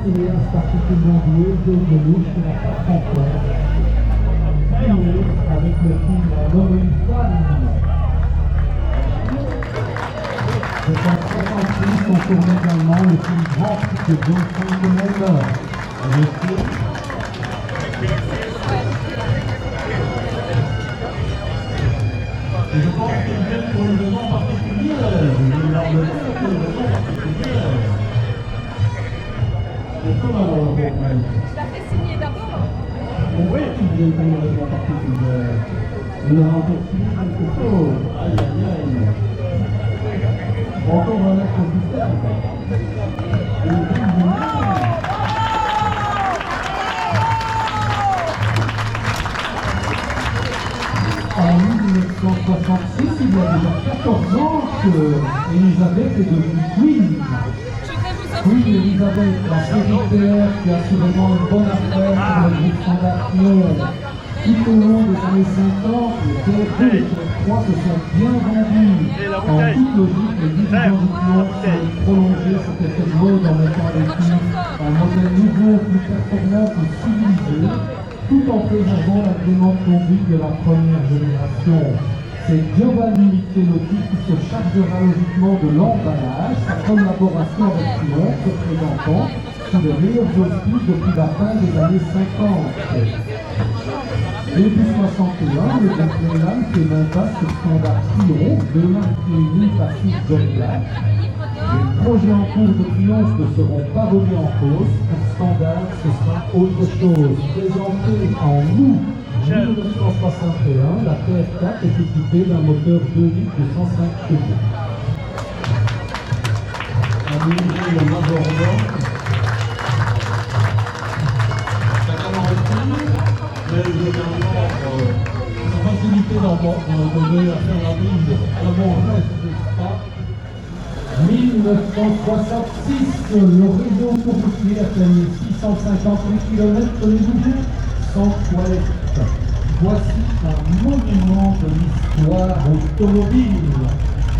cinéaste particulièrement doué, Claude Lelouch, qui n'a pas encore signé avec le film Un homme et une femme. C'est en 1966 qu'on tourne également le film Grand Prix de John Frankenheimer. Et je pense qu'ils viennent pour une raison particulière. Ils leur donnent pour une raison particulière. C'est comme un rôle. Tu l'as fait signer d'abord? Oui, ils viennent pour une raison particulière. Ils leur ont fait signer quelque chose. Aïe, aïe, aïe. Encore un autre système. Et le film de en 1966, il y a déjà 14 ans que Elisabeth est devenue Queen. Queen Elisabeth, la secrétaire qui a assurément une bonne affaire pour le groupe Standard Noël. Tout au long des années 50, les TF2 et TF3 se sont bien vendus. En toute logique, les diffusions du monde ont prolongé cet effet de mode en mettant les films en modèle nouveau, plus performant, plus civilisé, tout en préservant l'agrément de conduite de la première génération. C'est Giovanni Michelotti qui se chargera logiquement de l'emballage, sa collaboration avec Triomphe représentant sous les meilleurs auspices depuis la fin des années 50. Début 61, le groupe Playland fait main basse sur Standard Triomphe, demain réunis passif John Black. Les projets en cours de Triomphe ne seront pas remis en cause. Pour Standard, ce sera autre chose. Présenté en août 1961, la TF4 est équipée d'un moteur 2 litres de 105 chevaux. Un le Major mais également sa facilité d'envoyer à faire la bise à la reste, n'est-ce pas? 1966, le réseau autoroutier atteignait 658 km les jours sans toilette. Voici un monument de l'histoire automobile.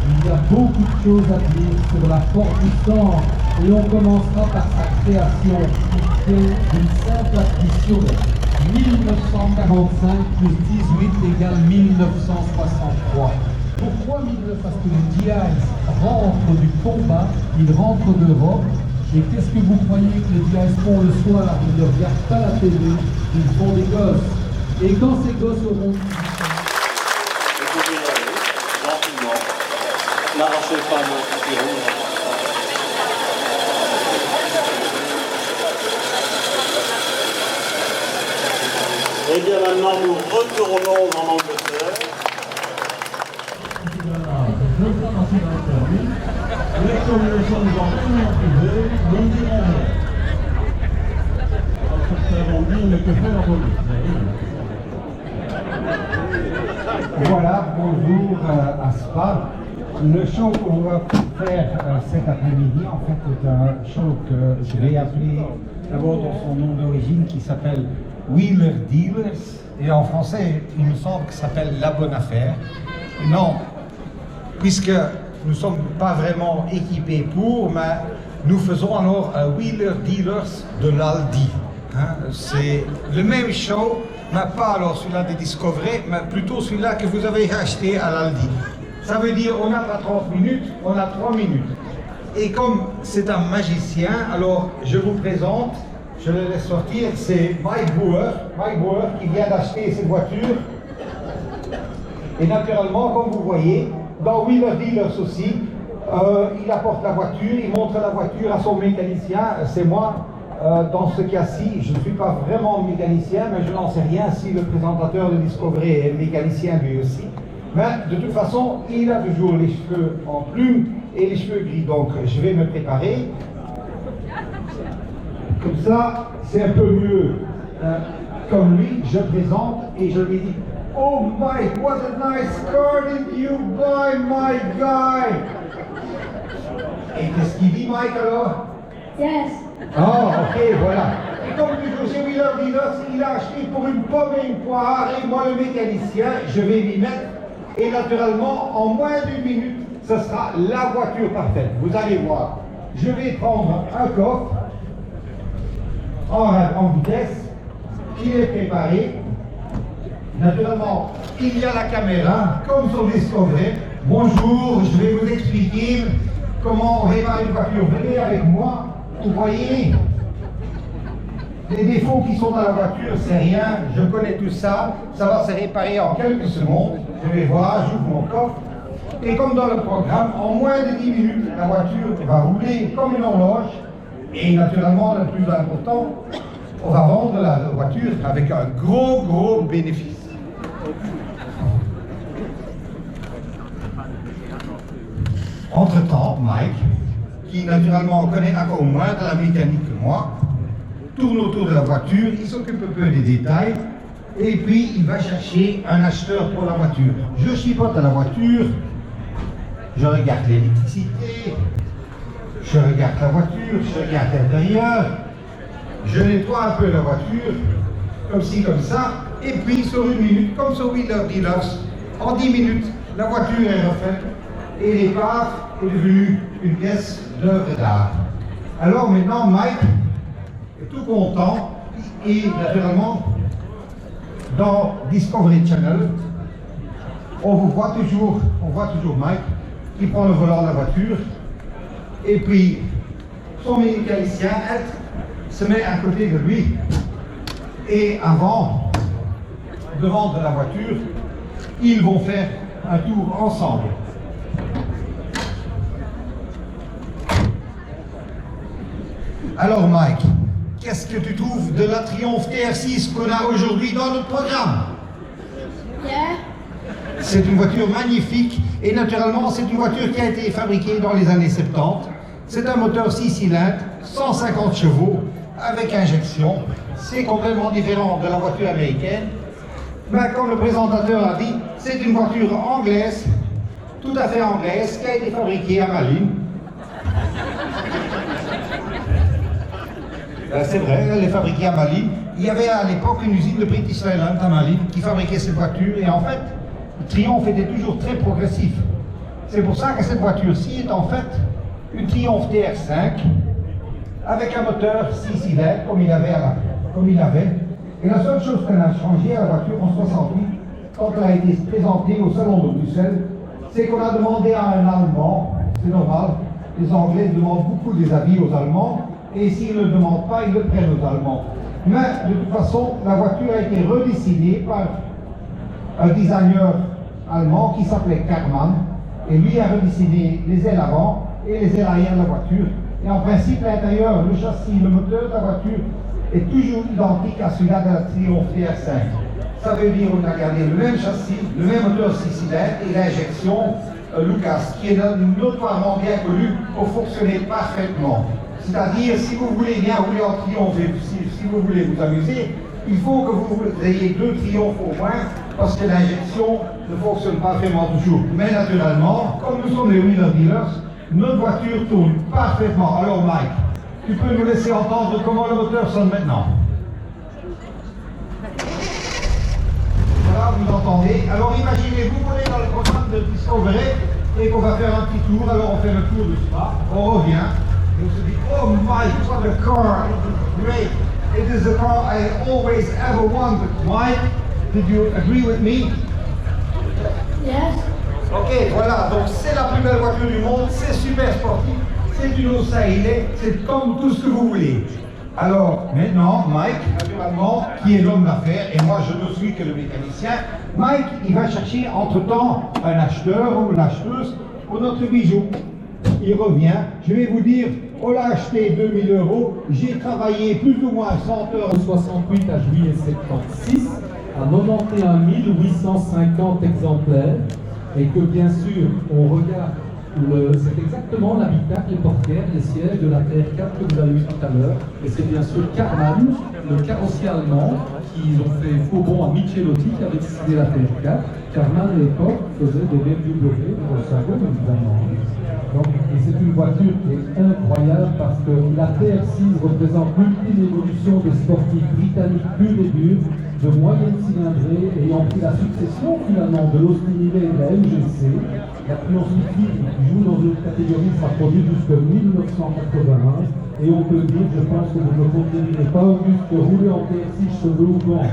Il y a beaucoup de choses à dire sur la Ford Mustang et on commencera par sa création qui fait d'une simple addition 1945 plus 18 égale 1963. Pourquoi 19? Parce que les Diaz rentrent du combat, ils rentrent d'Europe. Et qu'est-ce que vous croyez que les Diaz font le soir? Ils ne regardent pas la télé, ils font des gosses. Et quand ces gosses auront... Vous pouvez y aller, gentiment. N'arrachez pas mon papillon. Et bien maintenant, nous retournons en Angleterre. L'élection nous sommes en tout privé, nous ne dirons rien. Parce que nous avons dit, mais que fait la police? Voilà, bonjour à Spa. Le show qu'on va faire cet après-midi, en fait, est un show que je vais appeler d'abord dans son nom d'origine qui s'appelle Wheeler Dealers. Et en français, il me semble que ça s'appelle La Bonne Affaire. Non, puisque nous ne sommes pas vraiment équipés pour, mais nous faisons alors un Wheeler Dealers de l'Aldi. Hein? C'est le même show, mais pas alors celui-là de Discovery, mais plutôt celui-là que vous avez acheté à l'Aldi. Ça veut dire on n'a pas 30 minutes, on a 3 minutes. Et comme c'est un magicien, alors je vous présente, je le laisse sortir, c'est Mike Brewer qui vient d'acheter cette voiture. Et naturellement, comme vous voyez, dans Wheeler Dealers aussi, il apporte la voiture, il montre la voiture à son mécanicien, c'est moi. Dans ce cas-ci, je ne suis pas vraiment mécanicien, mais je n'en sais rien si le présentateur de Discovery est mécanicien lui aussi. Mais de toute façon, il a toujours les cheveux en plume et les cheveux gris. Donc je vais me préparer. Comme ça, c'est un peu mieux. Comme lui, je présente et je lui dis « Oh Mike, what a nice car did you buy, my guy ?» Et qu'est-ce qu'il dit Mike alors? Yes. Oh, ok, voilà. Et comme toujours chez Wheeler Dealers, il a acheté pour une pomme et une poire, et moi le mécanicien, je vais m'y mettre. Et naturellement, en moins d'1 minute, ce sera la voiture parfaite. Vous allez voir. Je vais prendre un coffre. en vitesse, il est préparé. Naturellement, il y a la caméra, comme sur Discovery. Bonjour, je vais vous expliquer comment on répare une voiture. Venez avec moi, vous voyez les défauts qui sont dans la voiture, c'est rien, je connais tout ça, ça va se réparer en quelques secondes. Je vais voir, j'ouvre mon coffre. Et comme dans le programme, en moins de 10 minutes, la voiture va rouler comme une horloge. Et naturellement, le plus important, on va vendre la voiture avec un gros bénéfice. Entre-temps, Mike, qui naturellement connaît encore moins de la mécanique que moi, tourne autour de la voiture, il s'occupe un peu des détails, et puis il va chercher un acheteur pour la voiture. Je chipote à la voiture, je regarde l'électricité, je regarde la voiture, je regarde l'intérieur, je nettoie un peu la voiture, comme ci, comme ça, et puis sur une minute, comme sur Wheeler Dealers, en 10 minutes, la voiture est refaite, et l'épave est devenue une pièce d'œuvre d'art. Alors maintenant, Mike est tout content, et naturellement, dans Discovery Channel, on voit toujours Mike qui prend le volant de la voiture, et puis son mécanicien, Ed, se met à côté de lui, et avant de vendre la voiture, ils vont faire un tour ensemble. Alors Mike, qu'est-ce que tu trouves de la Triumph TR6 qu'on a aujourd'hui dans notre programme? Yeah. C'est une voiture magnifique et naturellement c'est une voiture qui a été fabriquée dans les années 70. C'est un moteur 6 cylindres, 150 chevaux, avec injection. C'est complètement différent de la voiture américaine. Mais comme le présentateur a dit, c'est une voiture anglaise, tout à fait anglaise, qui a été fabriquée à Malines. C'est vrai, elle est fabriquée à Malines. Il y avait à l'époque une usine de British Leyland à Malines qui fabriquait cette voiture et en fait, le Triumph était toujours très progressif. C'est pour ça que cette voiture-ci est en fait une Triumph TR5 avec un moteur 6 cylindres comme il avait. Et la seule chose qu'on a changé à la voiture en 68, quand elle a été présentée au salon de Bruxelles, c'est qu'on a demandé à un Allemand, c'est normal, les Anglais demandent beaucoup des avis aux Allemands, et s'ils ne le demandent pas, ils le prennent aux Allemands. Mais de toute façon, la voiture a été redessinée par un designer allemand qui s'appelait Karmann, et lui a redessiné les ailes avant et les ailes arrière de la voiture. Et en principe, l'intérieur, le châssis, le moteur de la voiture est toujours identique à celui-là de la Triumph TR5. Ça veut dire qu'on a gardé le même châssis, le même moteur 6 cylindres et l'injection Lucas, qui est notoirement bien connu pour fonctionner parfaitement. C'est-à-dire, si vous voulez bien rouler en Triumph et si vous voulez vous amuser, il faut que vous ayez 2 Triumph au moins, parce que l'injection ne fonctionne pas vraiment toujours. Mais naturellement, comme nous sommes les Wheeler Dealers, notre voiture tourne parfaitement. Alors Mike, tu peux nous laisser entendre comment le moteur sonne maintenant? Voilà, vous entendez. Alors imaginez-vous qu'on est dans le programme de Discovery et qu'on va faire un petit tour. Alors on fait le tour du spa, on revient. Et on se dit, oh Mike, what a car, it is great. It is the car I always ever wanted. Mike, did you agree with me? Yes. Ok, voilà, donc c'est la plus belle voiture du monde, c'est super sportif, c'est une Osaïle, c'est comme tout ce que vous voulez. Alors maintenant, Mike, naturellement, qui est l'homme d'affaires, et moi je ne suis que le mécanicien, Mike, il va chercher entre-temps un acheteur ou une acheteuse pour notre bijou. Il revient, je vais vous dire, on l'a acheté 2000 €, j'ai travaillé plus ou moins 100 heures. 68 à juillet 76 à 91 850 exemplaires et que bien sûr on regarde, c'est exactement l'habitacle, les portières, les sièges de la TR4 que vous avez vu tout à l'heure et c'est bien sûr Karmann, le carrossier allemand qui ont fait faux bond à Michelotti qui avait décidé la TR4. Karmann à l'époque faisait des BMW, des Volkswagen évidemment. Donc, et c'est une voiture qui est incroyable parce que la TR6 représente l'ultime évolution des sportifs britanniques purs et durs, de moyenne cylindrée, ayant pris la succession finalement de l'Austin et de la MGC. La Triumph qui joue dans une catégorie sera produite jusqu'en 1981 Et on peut dire, je pense que vous ne me contredirez pas, Auguste, que rouler en TR6 cheveux ou vent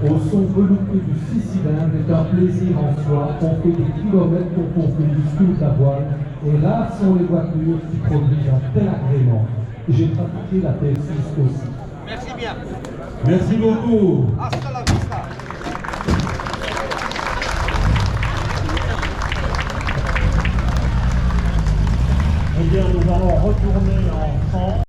au son velouté du 6 cylindres est un plaisir en soi. On fait des kilomètres pour qu'on conduise toute la voile. Et rares sont les voitures qui produisent un tel agrément. J'ai pratiqué la TR6 aussi. Merci bien. Merci beaucoup. Hasta la vista. Eh bien, nous allons retourner en France.